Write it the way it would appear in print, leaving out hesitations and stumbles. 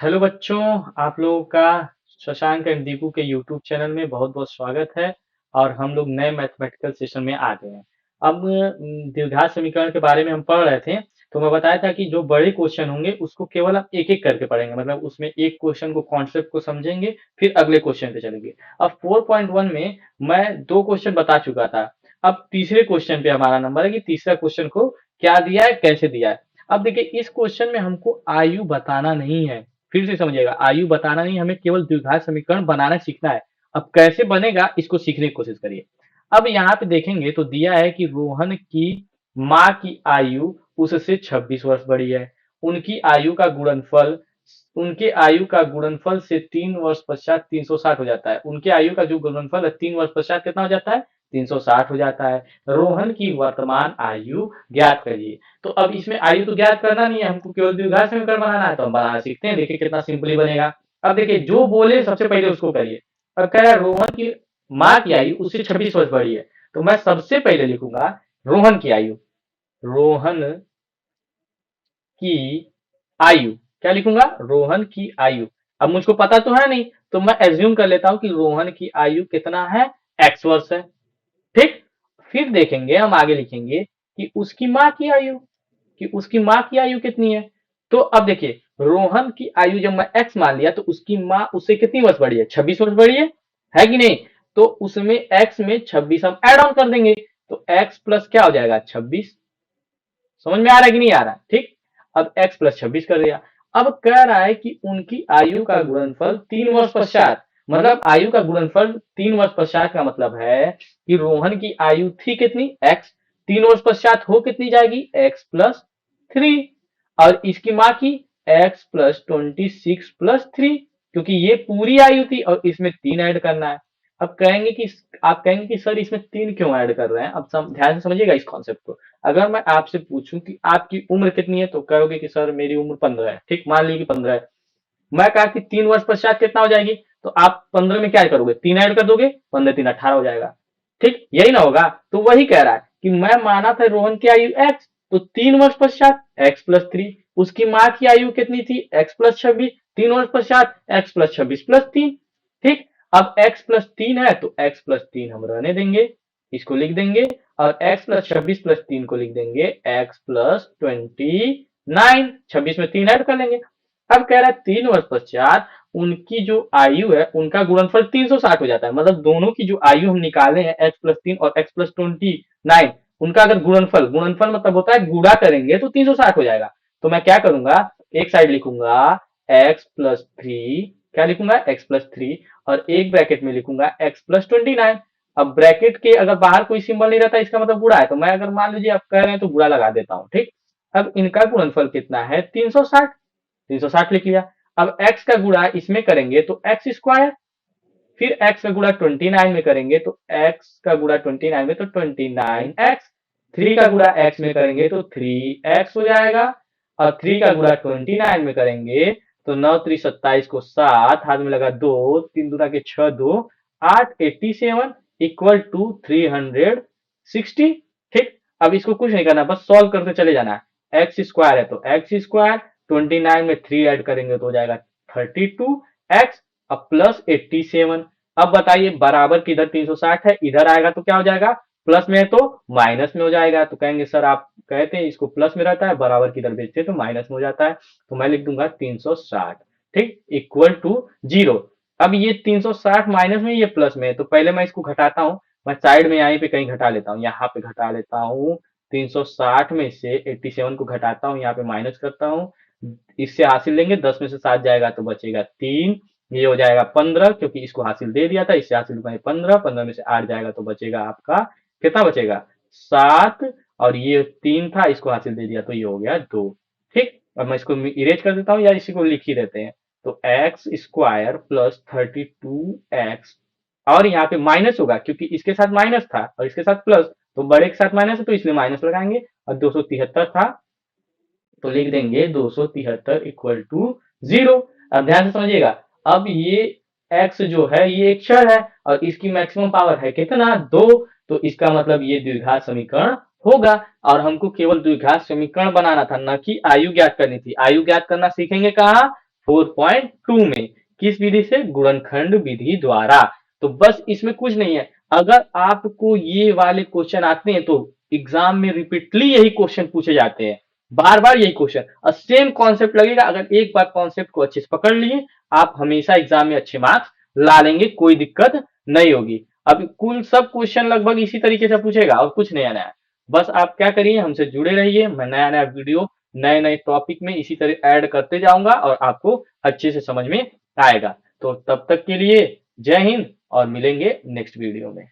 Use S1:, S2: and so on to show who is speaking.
S1: Hello बच्चों, आप लोगों का शशांक एंड दीपू के यूट्यूब चैनल में बहुत बहुत स्वागत है। और हम लोग नए मैथमेटिकल सेशन में आ गए हैं। अब द्विघात समीकरण के बारे में हम पढ़ रहे थे। तो मैं बताया था कि जो बड़े क्वेश्चन होंगे उसको केवल आप एक एक करके पढ़ेंगे, मतलब उसमें एक क्वेश्चन को कॉन्सेप्ट को समझेंगे, फिर अगले क्वेश्चन पे चलेंगे। अब 4.1 में मैं दो क्वेश्चन बता चुका था। अब तीसरे क्वेश्चन पे हमारा नंबर है कि तीसरा क्वेश्चन को क्या दिया है, कैसे दिया है। अब देखिए, इस क्वेश्चन में हमको आयु बताना नहीं है। फिर से समझिएगा, आयु बताना नहीं, हमें केवल द्विघात समीकरण बनाना सीखना है। अब कैसे बनेगा इसको सीखने की कोशिश करिए। अब यहाँ पे देखेंगे तो दिया है कि रोहन की माँ की आयु उससे 26 वर्ष बड़ी है। उनकी आयु का गुणनफल उनके आयु का गुणनफल से 3 वर्ष पश्चात 360 हो जाता है। उनके आयु का जो गुणनफल है 3 वर्ष पश्चात कितना हो जाता है, 360 हो जाता है। रोहन की वर्तमान आयु ज्ञात करिए। तो अब इसमें आयु तो ज्ञात करना नहीं है, हमको केवल द्विघात समीकरण बनाना है। तो हम बनाना सीखते हैं, देखिए कितना सिंपली बनेगा। अब देखिए, जो बोले सबसे पहले उसको करिए। अब कह रहा है रोहन की माँ की आयु उससे 26 वर्ष बड़ी है। तो मैं सबसे पहले लिखूंगा रोहन की आयु। रोहन की आयु क्या लिखूंगा, रोहन की आयु। अब मुझको पता तो है नहीं, तो मैं एज्यूम कर लेता हूं कि रोहन की आयु कितना है, एक्स वर्ष है। ठीक। फिर देखेंगे, हम आगे लिखेंगे कि उसकी माँ की आयु, कि उसकी माँ की आयु कितनी है। तो अब देखिए, रोहन की आयु जब मैं एक्स मान लिया तो उसकी माँ उससे कितनी वर्ष बड़ी है, 26 वर्ष बड़ी है कि नहीं। तो उसमें एक्स में 26 हम ऐड ऑन कर देंगे। तो एक्स प्लस क्या हो जाएगा, 26। समझ में आ रहा है कि नहीं आ रहा, ठीक। अब x प्लस 26 कर दिया। अब कह रहा है कि उनकी आयु का गुणनफल 3 वर्ष पश्चात, मतलब आयु का गुणनफल 3 वर्ष पश्चात का मतलब है कि रोहन की आयु थी कितनी, x। 3 वर्ष पश्चात हो कितनी जाएगी, x+3। और इसकी माँ की x+26+3, क्योंकि ये पूरी आयु थी और इसमें 3 ऐड करना है। अब कहेंगे कि आप कहेंगे कि सर इसमें 3 क्यों ऐड कर रहे हैं। अब ध्यान से समझिएगा इस कॉन्सेप्ट को। अगर मैं आपसे पूछूं कि आपकी उम्र कितनी है तो कहोगे कि सर मेरी उम्र 15 है। ठीक, मान लीजिए कि 15 है। मैं कहा कि 3 वर्ष पश्चात कितना हो जाएगी, तो आप 15 में क्या करोगे, 3 ऐड कर दोगे, 15 3 18 हो जाएगा। ठीक, यही ना होगा। तो वही कह रहा है कि मैं माना था रोहन की आयु एक्स, तो 3 वर्ष पश्चात x+3। उसकी माँ की आयु कितनी थी, x+26। 3 वर्ष पश्चात x+26+3। ठीक। अब x+3 है तो x+3 हम रहने देंगे, इसको लिख देंगे। और x+26+3 को लिख देंगे x+29। 26 में 3 ऐड कर लेंगे। अब कह रहा है 3 वर्ष पश्चात उनकी जो आयु है उनका गुणनफल 360 हो जाता है। मतलब दोनों की जो आयु हम निकाले हैं x+3 और x+29, उनका अगर गुणनफल, गुणनफल मतलब होता है गुणा करेंगे तो 360 हो जाएगा। तो मैं क्या करूंगा, एक साइड लिखूंगा x+3, क्या लिखूंगा, x+3, और एक ब्रैकेट में लिखूंगा x+29। अब ब्रैकेट के अगर बाहर कोई सिंबल नहीं रहता इसका मतलब गुणा है, तो मैं अगर मान लीजिए आप कह रहे हैं तो गुणा लगा देता हूं। ठीक। अब इनका गुणनफल कितना है, 360। 360 लिख लिया। अब x का गुणा इसमें करेंगे तो एक्स स्क्वायर, फिर x का गुणा 29 में करेंगे तो x का गुणा 29 में तो 29x। 3 का गुणा x में करेंगे तो 3x हो जाएगा। और 3 का गुणा 29 में करेंगे तो 9 3 27 को 7, हाथ में लगा 2, 3 दूना के 6 2 8, 87 इक्वल टू 360। ठीक। अब इसको कुछ नहीं करना, बस सॉल्व करते चले जाना है। एक्स स्क्वायर है तो एक्स स्क्वायर, 29 में 3 ऐड करेंगे तो हो जाएगा 32x। अब प्लस 87। अब बताइए बराबर की इधर 360 है, इधर आएगा तो क्या हो जाएगा, प्लस में है तो माइनस में हो जाएगा। तो कहेंगे सर आप कहते हैं इसको प्लस में रहता है, बराबर की इधर भेजते हैं तो माइनस में हो जाता है। तो मैं लिख दूंगा 360, ठीक, इक्वल टू 0। अब ये 360 माइनस में, ये प्लस में है, तो पहले मैं इसको घटाता हूं। मैं साइड में यहीं पे कहीं घटा लेता हूँ, यहाँ पे घटा लेता हूँ। 360 में से 87 को घटाता हूँ, यहाँ पे माइनस करता हूँ। इससे हासिल लेंगे, 10 में से 7 जाएगा तो बचेगा 3। ये हो जाएगा 15, क्योंकि इसको हासिल दे दिया था, इससे हासिल हुआ है 15। 15 में से 8 जाएगा तो बचेगा आपका, कितना बचेगा, 7। और ये 3 था, इसको हासिल दे दिया तो ये हो गया 2। ठीक। अब मैं इसको इरेज कर देता हूँ या इसी को लिख ही देते हैं। तो एक्स स्क्वायर प्लस 32x, और यहाँ पे माइनस होगा क्योंकि इसके साथ माइनस था और इसके साथ प्लस, तो बड़े के साथ माइनस है तो इसलिए माइनस लगाएंगे। और 273 था तो लिख देंगे 273 इक्वल टू 0। अब ध्यान से समझिएगा। अब ये x जो है ये एक चर है और इसकी मैक्सिमम पावर है कितना, 2। तो इसका मतलब ये द्विघात समीकरण होगा। और हमको केवल द्विघात समीकरण बनाना था, न कि आयु ज्ञात करनी थी। आयु ज्ञात करना सीखेंगे कहाँ, 4.2 में। किस विधि से? गुणनखंड विधि द्वारा। तो बस इसमें कुछ नहीं है। अगर आपको ये वाले क्वेश्चन आते हैं तो एग्जाम में रिपीटली यही क्वेश्चन पूछे जाते हैं, बार बार यही क्वेश्चन, और सेम कॉन्सेप्ट लगेगा। अगर एक बार कॉन्सेप्ट को अच्छे से पकड़ लिए, आप हमेशा एग्जाम में अच्छे मार्क्स ला लेंगे, कोई दिक्कत नहीं होगी। अब कुल सब क्वेश्चन लगभग इसी तरीके से पूछेगा और कुछ नया नया। बस आप क्या करिए, हमसे जुड़े रहिए, मैं नया नया वीडियो नए नए टॉपिक में इसी तरह ऐड करते जाऊंगा और आपको अच्छे से समझ में आएगा। तो तब तक के लिए जय हिंद और मिलेंगे नेक्स्ट वीडियो में।